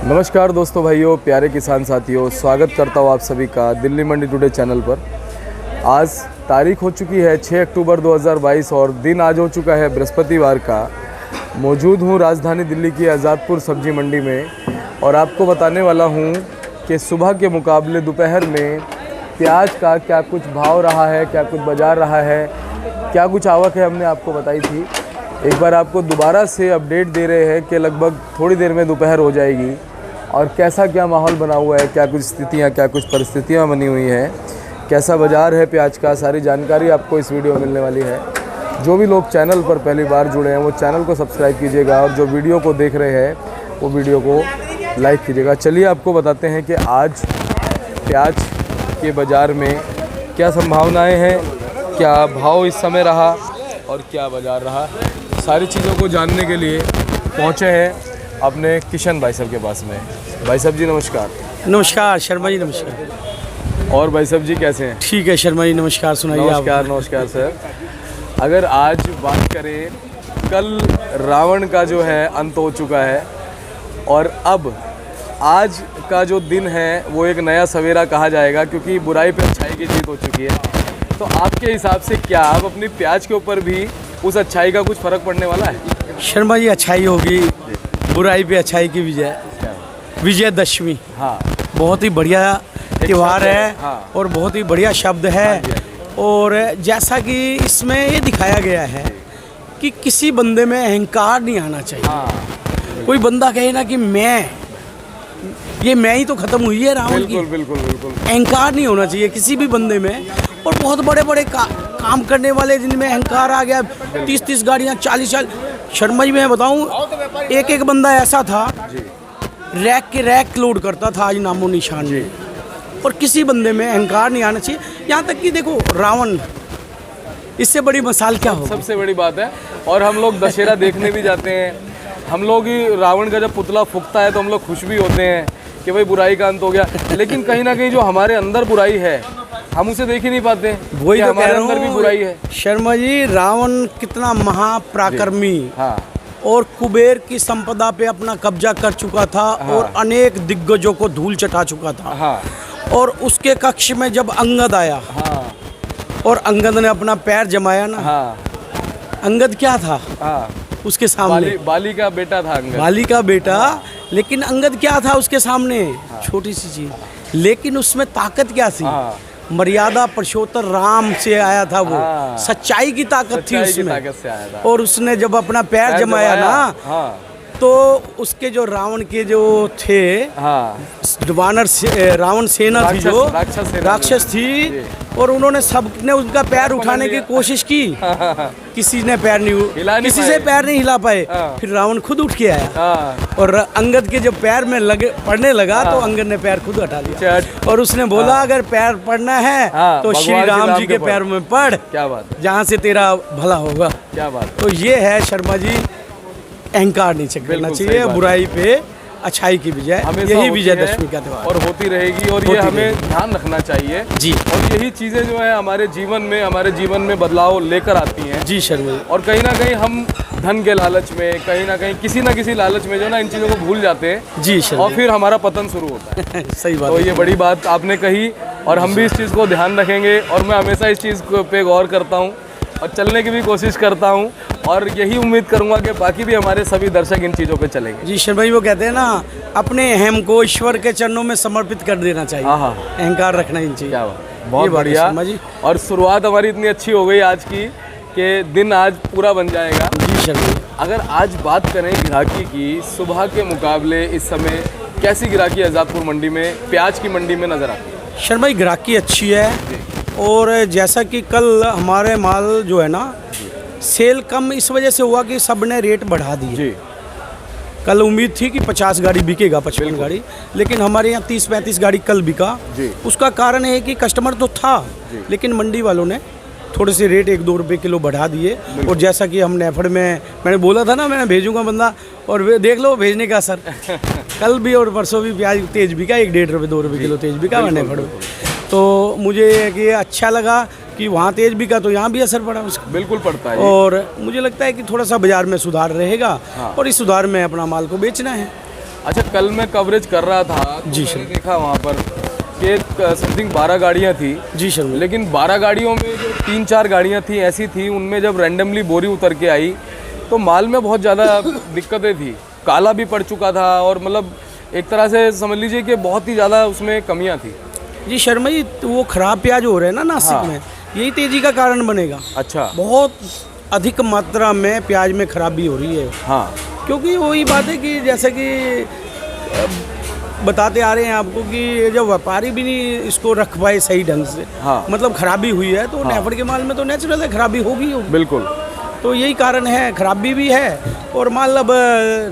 नमस्कार दोस्तों, भाइयों, प्यारे किसान साथियों, स्वागत करता हूँ आप सभी का दिल्ली मंडी टुडे चैनल पर। आज तारीख हो चुकी है 6 अक्टूबर 2022 और दिन आज हो चुका है बृहस्पतिवार का। मौजूद हूँ राजधानी दिल्ली की आज़ादपुर सब्जी मंडी में और आपको बताने वाला हूँ कि सुबह के मुकाबले दोपहर में प्याज का क्या कुछ भाव रहा है, क्या कुछ बाज़ार रहा है, क्या कुछ आवक है, हमने आपको बताई थी। एक बार आपको दोबारा से अपडेट दे रहे हैं कि लगभग थोड़ी देर में दोपहर हो जाएगी और कैसा क्या माहौल बना हुआ है, क्या कुछ स्थितियाँ, क्या कुछ परिस्थितियाँ बनी हुई हैं, कैसा बाज़ार है प्याज का, सारी जानकारी आपको इस वीडियो में मिलने वाली है। जो भी लोग चैनल पर पहली बार जुड़े हैं वो चैनल को सब्सक्राइब कीजिएगा और जो वीडियो को देख रहे हैं वो वीडियो को लाइक कीजिएगा। चलिए आपको बताते हैं कि आज प्याज के बाज़ार में क्या संभावनाएँ हैं, क्या भाव इस समय रहा और क्या बाज़ार रहा। सारी चीज़ों को जानने के लिए पहुँचे हैं अपने किशन भाई साहब के पास में। भाई साहब जी नमस्कार। नमस्कार शर्मा जी, नमस्कार। और भाई साहब जी कैसे हैं? ठीक है शर्मा जी, नमस्कार। सुनाइए आप। नमस्कार सर। अगर आज बात करें, कल रावण का जो है अंत हो चुका है और अब आज का जो दिन है वो एक नया सवेरा कहा जाएगा, क्योंकि बुराई पे अच्छाई की जीत हो चुकी है। तो आपके हिसाब से क्या अब अपनी प्याज के ऊपर भी उस अच्छाई का कुछ फ़र्क पड़ने वाला है? शर्मा जी, अच्छाई होगी, बुराई पे अच्छाई की विजय, विजयदशमी। हाँ, बहुत ही बढ़िया त्यौहार है। हाँ। और बहुत ही बढ़िया शब्द है। और जैसा कि इसमें ये दिखाया गया है कि किसी बंदे में अहंकार नहीं आना चाहिए। हाँ। कोई बंदा कहे ना कि मैं ही तो खत्म हुई है रावण की। बिल्कुल। अहंकार नहीं होना चाहिए किसी भी बंदे में। और बहुत बड़े बड़े काम करने वाले जिनमें अहंकार आ गया, 30 गाड़ियाँ, 40 शर्मा जी मैं बताऊं, एक बंदा ऐसा था रैक के रैक लोड करता था, आज नामो निशान जी। और किसी बंदे में अहंकार नहीं आना चाहिए। यहाँ तक कि देखो रावण, इससे बड़ी मिसाल क्या हो? सबसे बड़ी बात है। और हम लोग दशहरा देखने भी जाते हैं, हम लोग ही रावण का जब पुतला फूकता है तो हम लोग खुश भी होते हैं कि भाई बुराई का अंत हो गया। लेकिन कहीं ना कहीं जो हमारे अंदर बुराई है हम उसे देख ही नहीं पाते। वही तो हमारे अंदर भी बुराई है। शर्मा जी, रावण कितना महापराक्रमी, हाँ। और कुबेर की संपदा पे अपना कब्जा कर चुका था। हाँ। और अनेक दिग्गजों को धूल चटा चुका था। हाँ। और उसके कक्ष में जब अंगद आया, हाँ। और अंगद ने अपना पैर जमाया ना। हाँ। अंगद क्या था? हाँ। उसके सामने बाली का बेटा था अंगद। बाली का बेटा। लेकिन अंगद क्या था उसके सामने? छोटी सी चीज, लेकिन उसमें ताकत क्या थी? मर्यादा पुरुषोत्तम राम से आया था वो। सच्चाई की ताकत थी उसमें। ताकत से आया था। और उसने जब अपना पैर जमाया ना, तो उसके जो रावण के जो थे, वानर रावण सेना थी, जो राक्षस थी, और उन्होंने सबने उनका पैर उठाने की कोशिश की। किसी ने पैर नहीं, किसी से पैर नहीं हिला पाए। फिर रावण खुद उठ के आया और अंगद के जब पैर में पड़ने लगा तो अंगद ने पैर खुद हटा लिया। और उसने बोला, अगर पैर पड़ना है तो श्री राम जी के पैर में पड़। क्या बात, जहाँ से तेरा भला होगा। क्या बात। तो ये है शर्मा जी, अहंकार नहीं करना चाहिए, बुराई पे अच्छाई की विजय, यही विजयदशमी का त्यौहार और होती रहेगी। और ये हमें ध्यान रखना चाहिए जी। और यही चीज़ें जो है हमारे जीवन में बदलाव लेकर आती हैं जी शर्मा। और कहीं ना कहीं हम धन के लालच में, कहीं ना कहीं किसी ना किसी लालच में जो ना इन चीज़ों को भूल जाते हैं जी शर्मा, और फिर हमारा पतन शुरू होता है। सही बात। तो ये बड़ी बात आपने कही और हम भी इस चीज़ को ध्यान रखेंगे और मैं हमेशा इस चीज़ पे गौर करता हूँ और चलने की भी कोशिश करता हूँ और यही उम्मीद करूंगा कि बाकी भी हमारे सभी दर्शक इन चीज़ों पे चलेंगे। जी शर्मा जी, वो कहते हैं ना, अपने अहम को ईश्वर के चरणों में समर्पित कर देना चाहिए। अहंकार रखना ही चाहिए। क्या बहुत बढ़िया शर्मा जी। और शुरुआत हमारी इतनी अच्छी हो गई आज की कि दिन आज पूरा बन जाएगा। जी शर्मा। अगर आज बात करें गिराकी की, सुबह के मुकाबले इस समय कैसी गिराकी आज़ादपुर मंडी में, प्याज की मंडी में नज़र आती है? शर्मा जी, गिराकी अच्छी है। और जैसा कि कल हमारे माल जो है ना, सेल कम इस वजह से हुआ कि सब ने रेट बढ़ा दिए। कल उम्मीद थी कि 50 गाड़ी बिकेगा, 55 गाड़ी, लेकिन हमारे यहाँ 30-35 गाड़ी कल बिका। उसका कारण है कि कस्टमर तो था, लेकिन मंडी वालों ने थोड़े से रेट 1-2 रुपये किलो बढ़ा दिए। और जैसा कि हम नेफड़ में मैंने बोला था ना, मैंने भेजूंगा बंदा, और देख लो भेजने का असर। कल भी और परसों भी प्याज तेज बिका, 1-1.5 रुपये 2 रुपये किलो तेज बिका नेफड़ में। तो मुझे ये अच्छा लगा कि वहाँ तेज बिका तो यहाँ भी असर पड़ा उसका। बिल्कुल पड़ता है। और मुझे लगता है कि थोड़ा सा बाजार में सुधार रहेगा। हाँ। और इस सुधार में अपना माल को बेचना है। अच्छा, कल मैं कवरेज कर रहा था तो जी मैंने सर। देखा वहाँ पर कि समथिंग 12 गाड़ियाँ थी, जी सर। लेकिन 12 गाड़ियों में जो 3-4 गाड़ियाँ थी ऐसी थी, उनमें जब रैंडमली बोरी उतर के आई तो माल में बहुत ज़्यादा दिक्कतें थी, काला भी पड़ चुका था और मतलब एक तरह से समझ लीजिए कि बहुत ही ज़्यादा उसमें कमियाँ थी। जी शर्मा जी, तो वो ख़राब प्याज हो रहे हैं ना नासिक हाँ। में, यही तेज़ी का कारण बनेगा। अच्छा। बहुत अधिक मात्रा में प्याज में खराबी हो रही है, हाँ। क्योंकि वही बात है कि जैसे कि बताते आ रहे हैं आपको कि ये जो व्यापारी भी नहीं इसको रख पाए सही ढंग से, हाँ। मतलब खराबी हुई है, तो नेफड़ के माल में तो नेचुरल है, खराबी होगी। बिल्कुल। तो यही कारण है, खराबी भी है और माल अब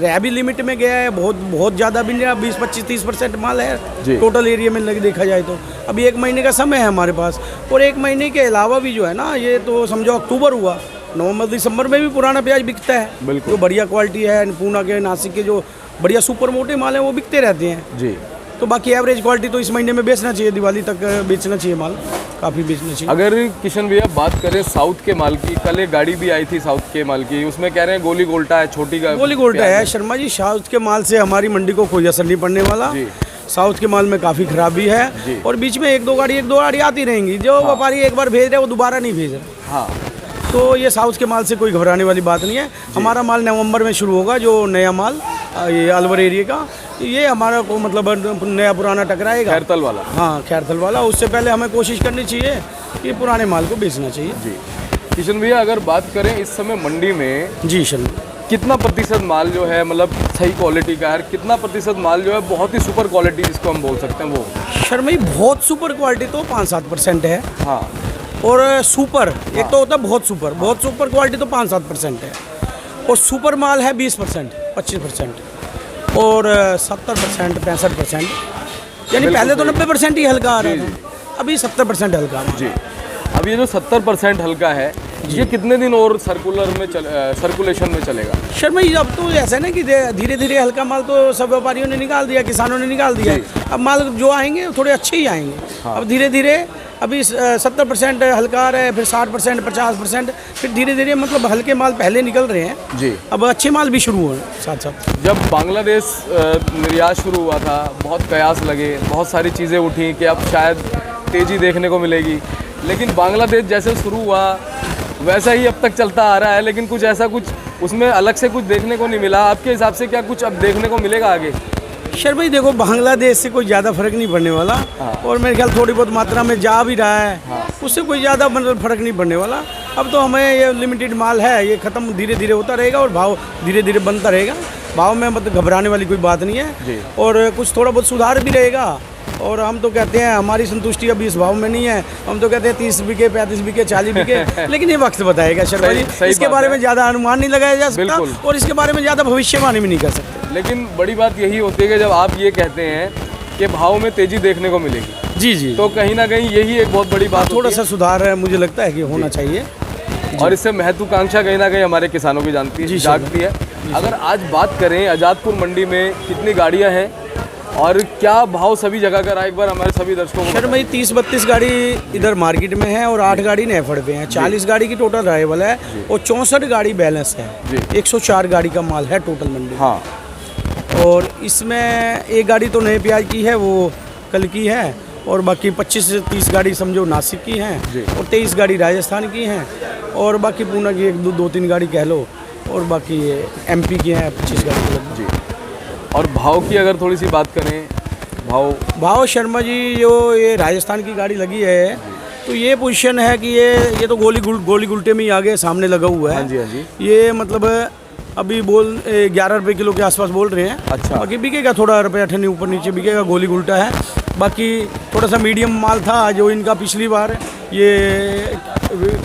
रह भी लिमिट में गया है, बहुत ज़्यादा भी नहीं, 20-25-30% माल जी। है टोटल एरिया में लग देखा जाए तो। अभी 1 महीने का समय है हमारे पास, और 1 महीने के अलावा भी जो है ना, ये तो समझो अक्टूबर हुआ, नवंबर दिसंबर में भी पुराना प्याज बिकता है, बिल्कुल। जो बढ़िया क्वालिटी है, पूना के नासिक के जो बढ़िया सुपर मोटे माल है वो बिकते रहते हैं। जी। तो बाकी एवरेज क्वालिटी तो इस महीने में बेचना चाहिए, दिवाली तक बेचना चाहिए माल, काफ़ी बेचना चाहिए। अगर किशन भैया बात करें साउथ के माल की, कल एक गाड़ी भी आई थी साउथ के माल की, उसमें कह रहे हैं गोली गोल्टा है, छोटी का गोली गोल्टा है शर्मा जी, साउथ के माल से हमारी मंडी को कोई असर नहीं पड़ने वाला। जी। साउथ के माल में काफ़ी खराबी जी। है, और बीच में एक दो गाड़ी आती रहेंगी, जो व्यापारी एक बार भेज रहे वो दोबारा नहीं भेज रहे। हाँ। तो ये साउथ के माल से कोई घबराने वाली बात नहीं है। हमारा माल नवंबर में शुरू होगा, जो नया माल ये अलवर एरिया का, ये हमारा को मतलब नया पुराना टकराएगा। खैरतल वाला। हाँ, खैरतल वाला। उससे पहले हमें कोशिश करनी चाहिए कि पुराने माल को बेचना चाहिए। जी। किशन भैया अगर बात करें इस समय मंडी में जी शर्मा, कितना प्रतिशत माल जो है मतलब सही क्वालिटी का है, कितना प्रतिशत माल जो है बहुत ही सुपर क्वालिटी जिसको हम बोल सकते हैं वो? शर्मा जी बहुत सुपर क्वालिटी तो 5-7% है, हाँ। और सुपर एक तो होता है बहुत सुपर क्वालिटी तो 5-7% है, और सुपर माल है 20%, 25%, और 70%, 65%, यानी पहले तो 90% ही हल्का आ रहा था, अभी 70% हल्का आ रहा है। जी। अब ये जो 70% हल्का है, ये कितने दिन और सर्कुलेशन में चलेगा? शर्मा जी अब तो ऐसा है ना कि धीरे धीरे हल्का माल तो सब व्यापारियों ने निकाल दिया, किसानों ने निकाल दिया, अब माल जो आएंगे थोड़े अच्छे ही आएंगे। हाँ। अब धीरे धीरे अभी 70% हल्का आ रहा है, फिर 60%, 50%, फिर धीरे धीरे मतलब हल्के माल पहले निकल रहे हैं जी। अब अच्छे माल भी शुरू हुए साथ साथ। जब बांग्लादेश निर्यात शुरू हुआ था, बहुत कयास लगे, बहुत सारी चीज़ें उठी कि अब शायद तेज़ी देखने को मिलेगी, लेकिन बांग्लादेश जैसे शुरू हुआ वैसा ही अब तक चलता आ रहा है, लेकिन कुछ ऐसा कुछ उसमें अलग से कुछ देखने को नहीं मिला। आपके हिसाब से क्या कुछ अब देखने को मिलेगा आगे? शर्मा जी देखो, बांग्लादेश से कोई ज़्यादा फर्क नहीं पड़ने वाला, और मेरे ख्याल थोड़ी बहुत मात्रा में जा भी रहा है, उससे कोई ज़्यादा मतलब फर्क नहीं पड़ने वाला। अब तो हमें ये लिमिटेड माल है, ये ख़त्म धीरे धीरे होता रहेगा और भाव धीरे धीरे बनता रहेगा। भाव में मतलब घबराने वाली कोई बात नहीं है, और कुछ थोड़ा बहुत सुधार भी रहेगा। और हम तो कहते हैं हमारी संतुष्टि अभी इस भाव में नहीं है, हम तो कहते हैं 30 बीघे, 35 बीघे, 40 बीघे, लेकिन ये वक्त बताएगा शर्मा जी, इसके बारे में ज़्यादा अनुमान नहीं लगाया जा सकता, और इसके बारे में ज़्यादा भविष्यवाणी भी नहीं कर सकते। लेकिन बड़ी बात यही होती है कि जब आप ये कहते हैं कि भाव में तेज़ी देखने को मिलेगी, जी जी, तो कहीं ना कहीं यही एक बहुत बड़ी बात थोड़ा सा सुधार है, मुझे लगता है कि होना चाहिए, और इससे महत्वाकांक्षा कहीं ना कहीं हमारे किसानों की जागती है। अगर आज बात करें आज़ादपुर मंडी में कितनी गाड़ियाँ हैं और क्या भाव सभी जगह का रहा, एक बार हमारे सभी दर्शकों को सर भाई 30-32 गाड़ी इधर मार्केट में है और 8 गाड़ी नेफड़ पे है, 40 गाड़ी की टोटल अराइवल है, और 64 गाड़ी बैलेंस है, 104 गाड़ी का माल है टोटल मंडी। हाँ। और इसमें एक गाड़ी तो नए प्याज की है, वो कल की है, और बाकी 25 से 30 गाड़ी समझो नासिक की हैं, और 23 गाड़ी राजस्थान की हैं, और बाकी पूना की 1-2-3 गाड़ी कह लो, और बाकी MP की हैं 25 गाड़ी जी। और भाव की अगर थोड़ी सी बात करें, भाव शर्मा जी जो ये राजस्थान की गाड़ी लगी है, तो ये पोजीशन है कि ये तो गोली गुल्टे में ही आगे सामने लगा हुआ है। हाँ जी, हाँ जी। ये मतलब अभी 11 रुपये किलो के आसपास बोल रहे हैं। अच्छा। बाकी बिकेगा थोड़ा रुपये अठन्नी ऊपर नीचे बिकेगा, गोली गुल्टा है। बाकी थोड़ा सा मीडियम माल था जो इनका पिछली बार ये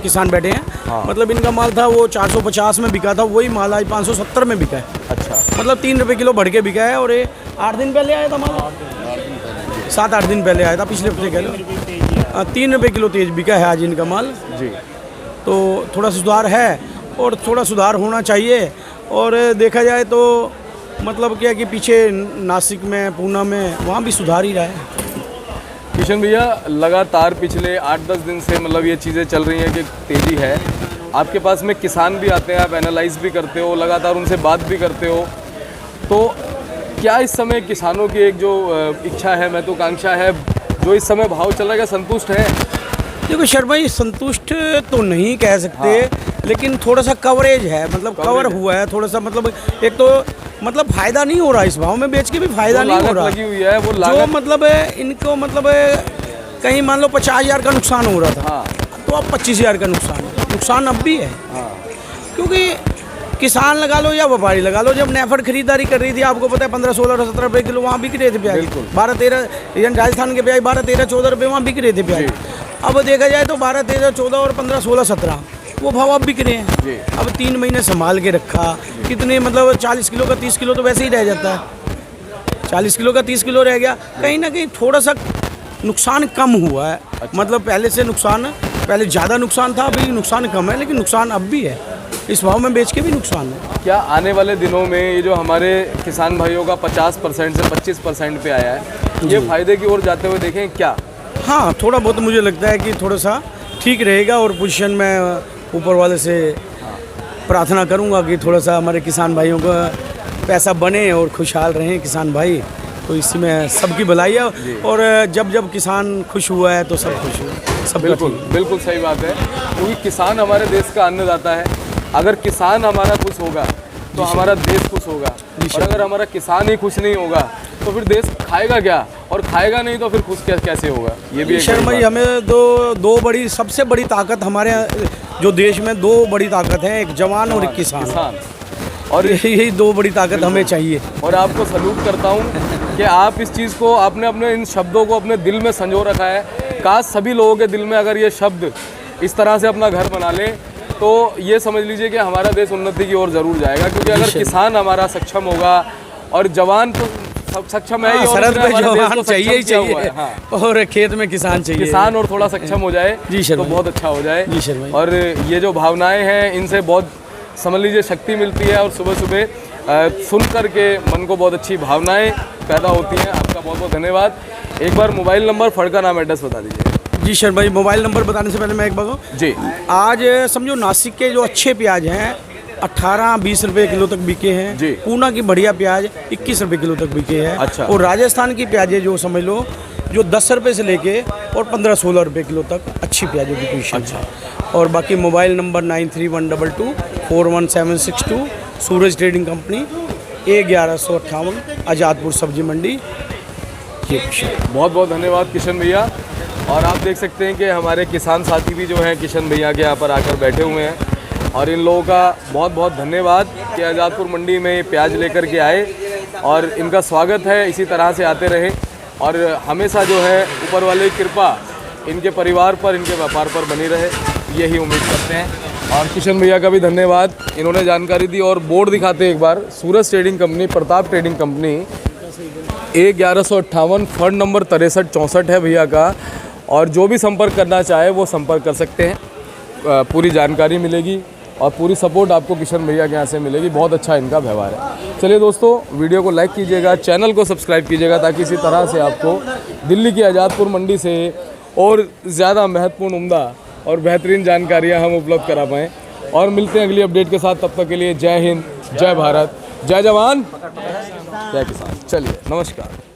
किसान बैठे हैं। हाँ। मतलब इनका माल था वो 450 में बिका था, वही माल आज 570 में बिका है। अच्छा। मतलब 3 रुपये किलो बढ़ के बिका है, और ये 8 दिन पहले आया था माल, 7-8 दिन पहले आया था, पिछले हफ्ते कह लो। 3 रुपये किलो तेज बिका है आज इनका माल जी। तो थोड़ा सुधार है, और थोड़ा सुधार होना चाहिए। और देखा जाए तो मतलब क्या कि पीछे नासिक में, पूना में, वहाँ भी सुधार ही रहा है। किशन भैया लगातार पिछले 8-10 दिन से मतलब ये चीज़ें चल रही हैं कि तेज़ी है, आपके पास में किसान भी आते हैं, आप एनालाइज भी करते हो, लगातार उनसे बात भी करते हो, तो क्या इस समय किसानों की एक जो इच्छा है, महत्वाकांक्षा है, जो इस समय भाव चल रहा है, क्या संतुष्ट है? देखो शर्मा जी, संतुष्ट तो नहीं कह सकते, लेकिन थोड़ा सा कवरेज है, मतलब कवर हुआ है थोड़ा सा, मतलब एक तो मतलब फायदा नहीं हो रहा, इस भाव में बेच के भी फायदा नहीं हो रहा। लगी हुई है वो जो लागत, मतलब इनको मतलब कहीं मान लो 50,000 का नुकसान हो रहा था, तो अब 25,000 का नुकसान अब भी है। क्योंकि किसान लगा लो या व्यापारी लगा लो, जब नेफेड खरीदारी कर रही थी, आपको पता है 15, 16 और 17 रुपये किलो वहाँ बिक रहे थे प्याज, 12, 13, राजस्थान के प्याज 12, 13, 14 रुपये वहाँ बिक रहे थे प्याज। अब देखा जाए तो 12, 13, 14 और 15, 16, 17 वो भाव अब बिक रहे हैं। अब 3 महीने संभाल के रखा, कितने मतलब 40 किलो का 30 किलो तो वैसे ही रह जाता है, 40 किलो का 30 किलो रह गया, कहीं ना कहीं थोड़ा सा नुकसान कम हुआ है। मतलब पहले से पहले ज़्यादा नुकसान था, अभी नुकसान कम है, लेकिन नुकसान अब भी है, इस भाव में बेच के भी नुकसान है। क्या आने वाले दिनों में ये जो हमारे किसान भाइयों का 50% से 25% पे आया है, ये फायदे की ओर जाते हुए देखें क्या? हाँ, थोड़ा बहुत मुझे लगता है कि थोड़ा सा ठीक रहेगा, और पोजीशन में ऊपर वाले से प्रार्थना करूंगा कि थोड़ा सा हमारे किसान भाइयों का पैसा बने और खुशहाल रहें किसान भाई, तो इसी में सबकी भलाई है। और जब किसान खुश हुआ है तो सब खुश हुआ, सब बिल्कुल सही बात है, क्योंकि किसान हमारे देश का अन्नदाता है। अगर किसान हमारा खुश होगा तो हमारा देश खुश होगा, और अगर हमारा किसान ही खुश नहीं होगा तो फिर देश खाएगा क्या, और खाएगा नहीं तो फिर खुश कैसे होगा? ये भी शर्मा जी, हमें दो सबसे बड़ी ताकत हमारे जो देश में 2 बड़ी ताकत है, एक जवान और एक किसान, और यही 2 बड़ी ताकत हमें चाहिए। और आपको सलूट करता हूँ कि आप इस चीज़ को आपने अपने इन शब्दों को अपने दिल में संजो रखा है। काश सभी लोगों के दिल में अगर ये शब्द इस तरह से अपना घर बना ले, तो ये समझ लीजिए कि हमारा देश उन्नति की ओर ज़रूर जाएगा। क्योंकि अगर किसान हमारा सक्षम होगा और जवान तो सक्षम है ही, और जवान चाहिए ही चाहिए, और खेत में किसान चाहिए, किसान और थोड़ा सक्षम हो जाए तो बहुत अच्छा हो जाए। और ये जो भावनाएं हैं, इनसे बहुत समझ लीजिए शक्ति मिलती है, और सुबह सुबह सुन कर के मन को बहुत अच्छी भावनाएं पैदा होती हैं। आपका बहुत बहुत धन्यवाद। एक बार मोबाइल नंबर, फड़ का नाम, एड्रेस बता दीजिए। जी शर्मा भाई, मोबाइल नंबर बताने से पहले मैं एक बात जी, आज समझो नासिक के जो अच्छे प्याज हैं 18-20 रुपये किलो तक बिके हैं, पूना की बढ़िया प्याज 21 रुपये किलो तक बिके हैं। अच्छा। और राजस्थान की प्याजें जो समझ लो जो 10 रुपये से लेके और 15-16 रुपये किलो तक अच्छी प्याजों की पोजीशन है। और बाकी मोबाइल नंबर 9312241762, सूरज ट्रेडिंग कंपनी, A1158, आज़ादपुर सब्जी मंडी। बहुत बहुत धन्यवाद किशन भैया। और आप देख सकते हैं कि हमारे किसान साथी भी जो हैं किशन भैया के यहाँ पर आकर बैठे हुए हैं, और इन लोगों का बहुत बहुत धन्यवाद कि आज़ादपुर मंडी में प्याज लेकर के आए, और इनका स्वागत है, इसी तरह से आते रहे, और हमेशा जो है ऊपर वाले की कृपा इनके परिवार पर, इनके व्यापार पर बनी रहे, यही उम्मीद करते हैं। और किशन भैया का भी धन्यवाद, इन्होंने जानकारी दी। और बोर्ड दिखाते हैं एक बार, Suraj trading company, Pratap trading company, A1158, fund number 6364 है भैया का। और जो भी संपर्क करना चाहे वो संपर्क कर सकते हैं, पूरी जानकारी मिलेगी और पूरी सपोर्ट आपको किशन भैया के यहाँ से मिलेगी। बहुत अच्छा इनका व्यवहार है। चलिए दोस्तों, वीडियो को लाइक कीजिएगा, चैनल को सब्सक्राइब कीजिएगा, ताकि इसी तरह से आपको दिल्ली की आज़ादपुर मंडी से और ज़्यादा महत्वपूर्ण, उम्दा और बेहतरीन जानकारियाँ हम उपलब्ध करा पाएँ। और मिलते हैं अगली अपडेट के साथ, तब तक के लिए जय हिंद, जय भारत, जय जवान, जय किसान। चलिए, नमस्कार।